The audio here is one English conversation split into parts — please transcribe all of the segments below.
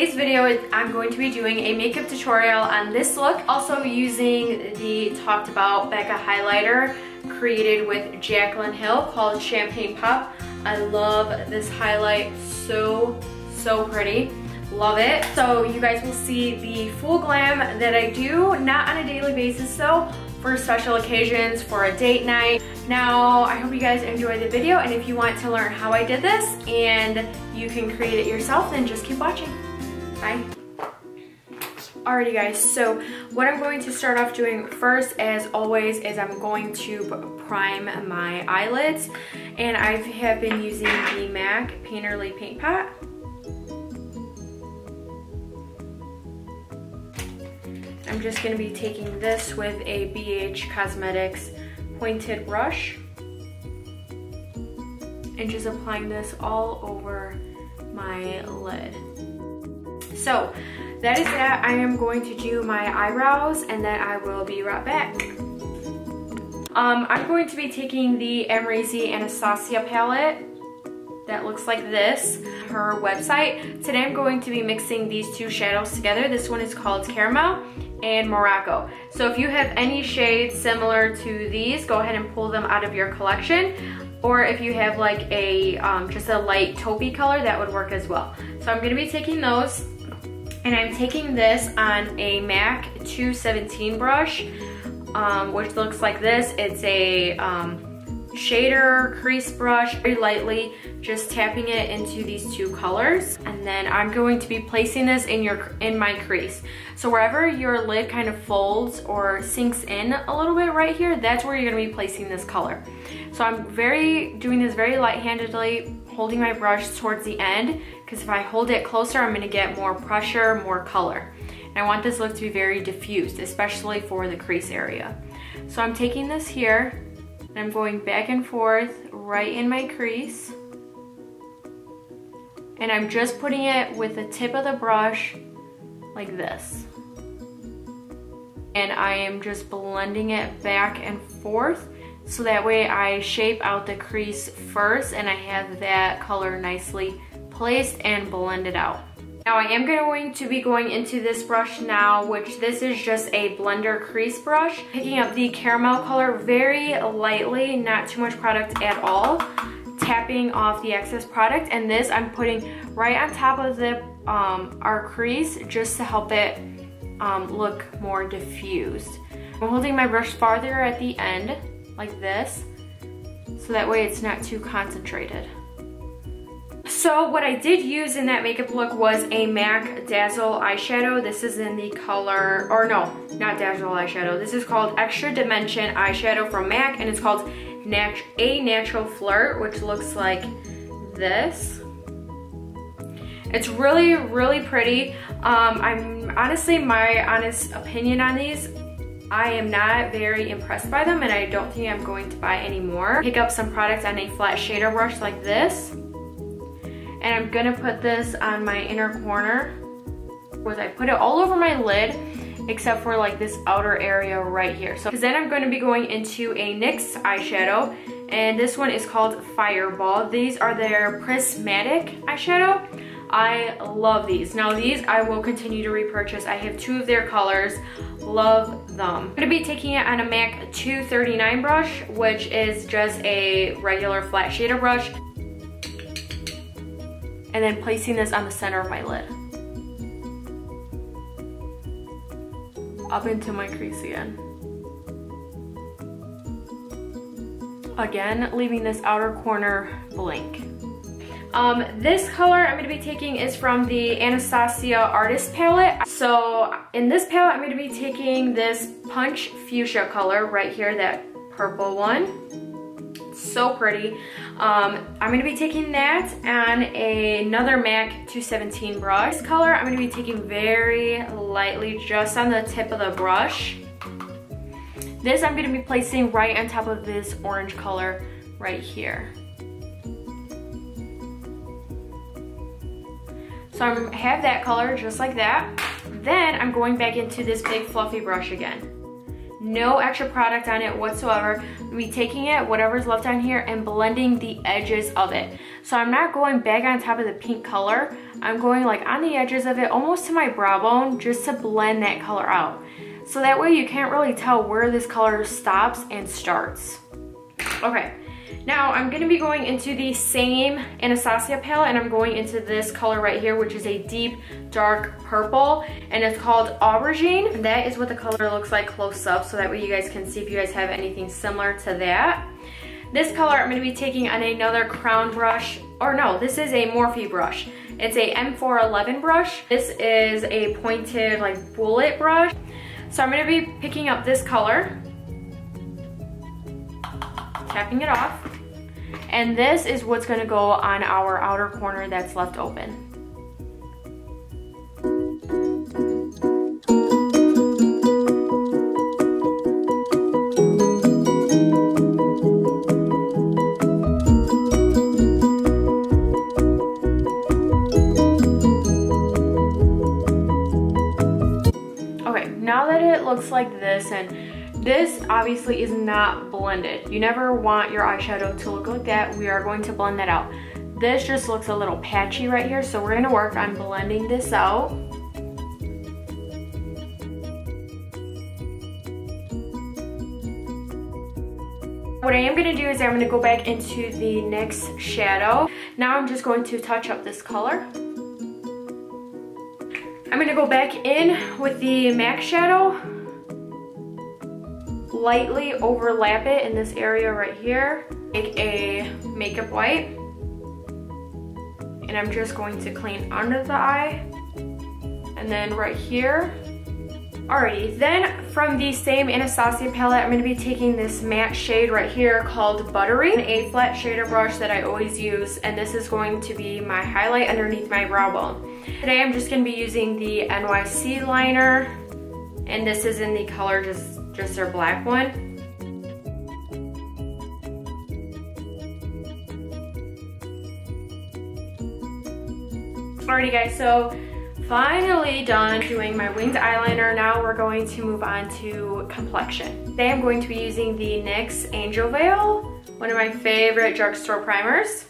today's video, I'm going to be doing a makeup tutorial on this look, also using the talked about Becca highlighter created with Jaclyn Hill called Champagne Pop. I love this highlight, so pretty. Love it. So you guys will see the full glam that I do, not on a daily basis though, for special occasions, for a date night. Now, I hope you guys enjoy the video, and if you want to learn how I did this and you can create it yourself, then just keep watching. Bye. Alrighty guys, so what I'm going to start off doing first, as always, is I'm going to prime my eyelids, and I have been using the MAC Painterly Paint Pot. I'm just going to be taking this with a BH Cosmetics pointed brush and just applying this all over my lid. So that is that. I am going to do my eyebrows and then I will be right back. I'm going to be taking the Amrezy Anastasia palette that looks like this, her website. Today I'm going to be mixing these two shadows together. This one is called Caramel and Morocco. So if you have any shades similar to these, go ahead and pull them out of your collection. Or if you have like a just a light taupey color, that would work as well. So I'm gonna be taking those, and I'm taking this on a MAC 217 brush, which looks like this. It's a shader crease brush, very lightly, just tapping it into these two colors. And then I'm going to be placing this in my crease. So wherever your lid kind of folds or sinks in a little bit right here, that's where you're gonna be placing this color. So I'm doing this very light-handedly, holding my brush towards the end, because if I hold it closer, I'm gonna get more pressure, more color. And I want this look to be very diffused, especially for the crease area. So I'm taking this here, and I'm going back and forth right in my crease. And I'm just putting it with the tip of the brush like this. And I am just blending it back and forth, so that way I shape out the crease first and I have that color nicely placed and blended out. Now I am going to be going into this brush now, which this is just a blender crease brush. Picking up the caramel color very lightly, not too much product at all. Tapping off the excess product, and this I'm putting right on top of the our crease just to help it look more diffused. I'm holding my brush farther at the end, like this, so that way it's not too concentrated. So what I did use in that makeup look was a MAC Dazzle eyeshadow. This is in the color, or no, not Dazzle eyeshadow. This is called Extra Dimension eyeshadow from MAC, and it's called A Natural Flirt, which looks like this. It's really pretty. I'm honestly, my honest opinion on these, I am not very impressed by them, and I don't think I'm going to buy any more. Pick up some product on a flat shader brush like this, and I'm gonna put this on my inner corner. I put it all over my lid, except for like this outer area right here. So then I'm going to be going into a NYX eyeshadow, and this one is called Fireball. These are their prismatic eyeshadow. I love these. Now these I will continue to repurchase. I have two of their colors. Love them. I'm going to be taking it on a MAC 239 brush, which is just a regular flat shader brush, and then placing this on the center of my lid. Up into my crease again. Again, leaving this outer corner blank. This color I'm going to be taking is from the Anastasia Artist Palette. So in this palette, I'm going to be taking this Punch Fuchsia color right here, that purple one. So pretty. I'm going to be taking that on another MAC 217 brush. This color I'm going to be taking very lightly just on the tip of the brush. This I'm going to be placing right on top of this orange color right here. So I have that color just like that. Then I'm going back into this big fluffy brush again. no extra product on it whatsoever. I'm gonna be taking it, whatever's left on here, and blending the edges of it. So I'm not going back on top of the pink color. I'm going like on the edges of it, almost to my brow bone, just to blend that color out. So that way you can't really tell where this color stops and starts. Okay, now I'm gonna be going into the same Anastasia palette, and I'm going into this color right here, which is a deep dark purple, and it's called Aubergine. And that is what the color looks like close up, so that way you guys can see if you guys have anything similar to that. This color I'm gonna be taking on another crown brush, or no, this is a Morphe brush. It's a M411 brush. This is a pointed like bullet brush. So I'm gonna be picking up this color, tapping it off, and this is what's gonna go on our outer corner that's left open. Now that it looks like this, and this obviously is not blended. You never want your eyeshadow to look like that. We are going to blend that out. This just looks a little patchy right here, so we're gonna work on blending this out. What I am gonna do is I'm gonna go back into the NYX shadow. Now I'm just going to touch up this color. I'm gonna go back in with the MAC shadow, lightly overlap it in this area right here, take a makeup wipe, and I'm just going to clean under the eye, and then right here. Alrighty, then from the same Anastasia palette, I'm gonna be taking this matte shade right here called Buttery, a flat shader brush that I always use, and this is going to be my highlight underneath my brow bone. Today I'm just gonna be using the NYC liner, and this is in the color just their black one. Alrighty guys, so finally done doing my winged eyeliner. Now we're going to move on to complexion. Today I'm going to be using the NYX Angel Veil, one of my favorite drugstore primers.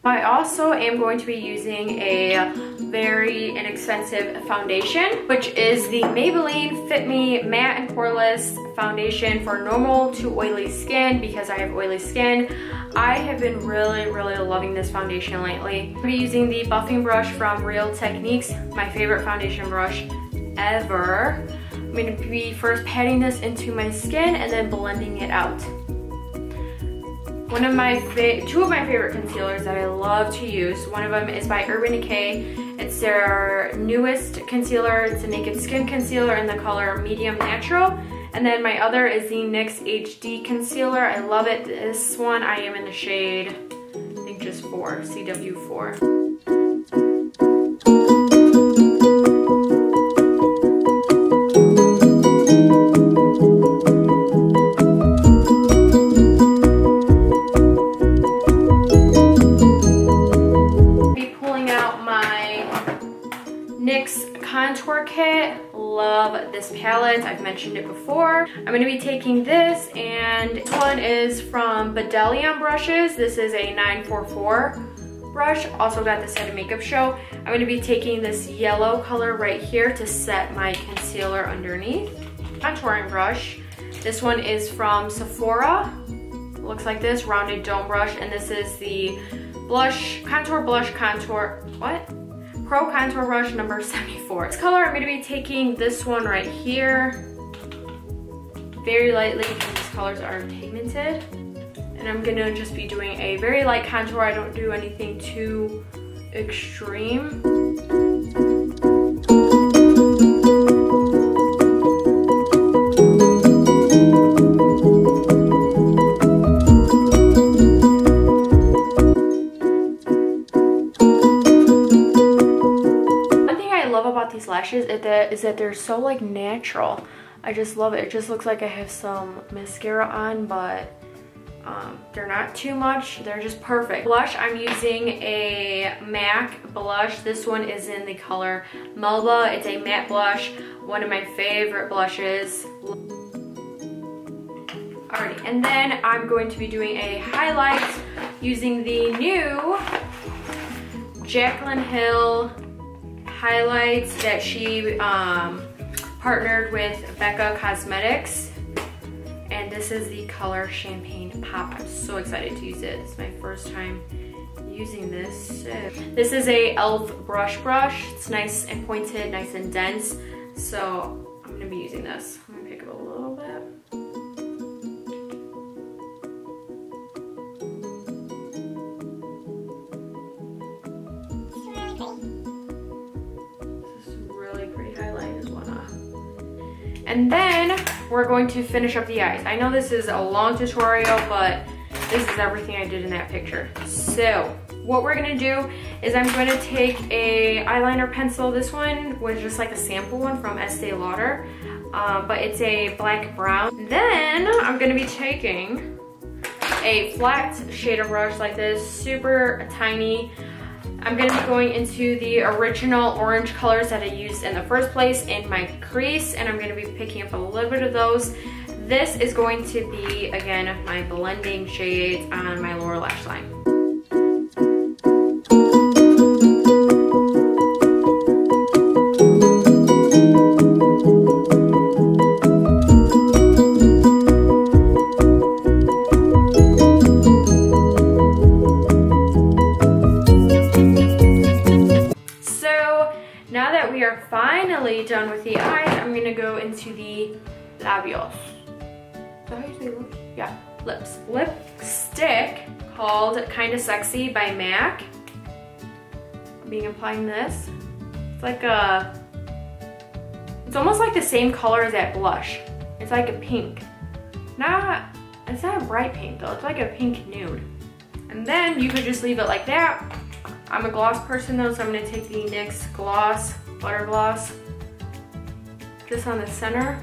I also am going to be using a very inexpensive foundation, which is the Maybelline Fit Me Matte and Poreless Foundation for normal to oily skin, because I have oily skin. I have been really loving this foundation lately. I'm going to be using the buffing brush from Real Techniques, my favorite foundation brush ever. I'm going to be first patting this into my skin and then blending it out. Two of my favorite concealers that I love to use, one of them is by Urban Decay. It's their newest concealer. It's a naked skin concealer in the color Medium Natural. And then my other is the NYX HD concealer. I love it. This one I am in the shade, I think just 4, CW4. NYX contour kit. Love this palette. I've mentioned it before. I'm going to be taking this, and this one is from Bedelium brushes. This is a 944 brush. Also got this at a makeup show. I'm going to be taking this yellow color right here to set my concealer underneath. Contouring brush. This one is from Sephora. It looks like this, rounded dome brush, and this is the Pro Contour Brush number 74. This color, I'm going to be taking this one right here very lightly because these colors are pigmented. And I'm going to just be doing a very light contour. I don't do anything too extreme. These lashes is that they're so like natural. I just love it. It just looks like I have some mascara on, but they're not too much. They're just perfect. Blush, I'm using a MAC blush. This one is in the color Melba. It's a matte blush, one of my favorite blushes. Alrighty, and then I'm going to be doing a highlight using the new Jaclyn Hill highlights that she partnered with Becca Cosmetics. And this is the color Champagne Pop. I'm so excited to use it. It's my first time using this. This is a e.l.f. brush. It's nice and pointed, nice and dense. So I'm gonna be using this. I'm gonna pick up a little bit. And then we're going to finish up the eyes. I know this is a long tutorial, but this is everything I did in that picture. So what we're gonna do is I'm gonna take a eyeliner pencil. This one was just like a sample one from Estee Lauder, but it's a black brown. Then I'm gonna be taking a flat shader brush like this, super tiny. I'm gonna be going into the original orange colors that I used in the first place in my crease, and I'm gonna be picking up a little bit of those. This is going to be, again, my blending shades on my lower lash line. Now that we are finally done with the eyes, I'm gonna go into the labios. Is that how you say lips? Yeah, lips. Lipstick called Kinda Sexy by MAC. I'm applying this. It's like it's almost like the same color as that blush. It's like a pink. It's not a bright pink though, it's like a pink nude. And then you could just leave it like that. I'm a gloss person though, so I'm gonna take the NYX Gloss, Butter Gloss, just on the center.